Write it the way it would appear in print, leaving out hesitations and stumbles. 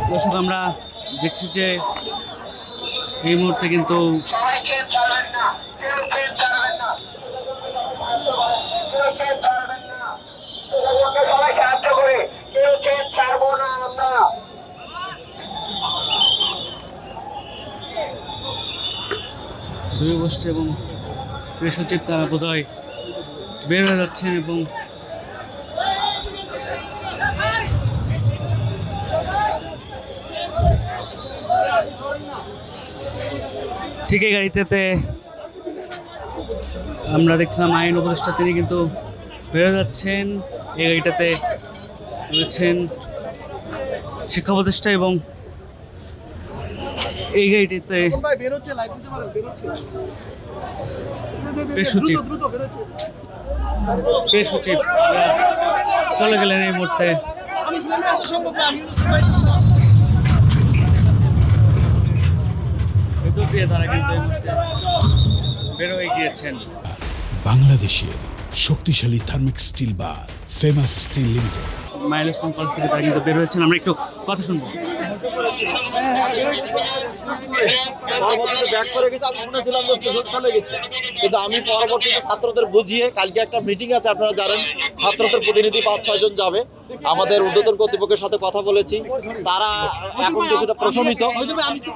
দর্শক আমরা দেখছি যে এই মুহূর্তে কিন্তু দুই গোষ্ঠী এবং প্রিয় সচিব তারা বোধহয় বের হয়ে যাচ্ছেন এবং ঠিক এই গাড়িতে আমরা দেখলাম আইন উপদেষ্টা তিনি কিন্তু বেরো যাচ্ছেন। এই গাড়িটাতে রয়েছেন শিক্ষা উপদেষ্টা এবং এই গাড়িটিতে প্রেস সচিব চলে গেলেন এই মুহূর্তে। ভেতর দিয়ে তারা কিন্তু এই মুহূর্তে বের হয়ে গিয়েছেন। বাংলাদেশের শক্তিশালী থার্মিক স্টিল বার famous still limited milestone college থেকে তারা কিন্তু বের হয়েছেন। আমরা একটু কথা শুনবো। পরবর্তীতে ব্যাক করে গেছে, আমি শুনেছিলাম যে পেছন চলে গেছে, কিন্তু আমি পরবর্তীতে ছাত্রদের বুঝিয়ে, কালকে একটা মিটিং আছে আপনারা জানেন, ছাত্রদের প্রতিনিধি 5-6 জন যাবে, আমাদের ঊর্ধ্বতন কর্তৃপক্ষের সাথে কথা বলেছি, তারা এখন কিছুটা প্রশমিত।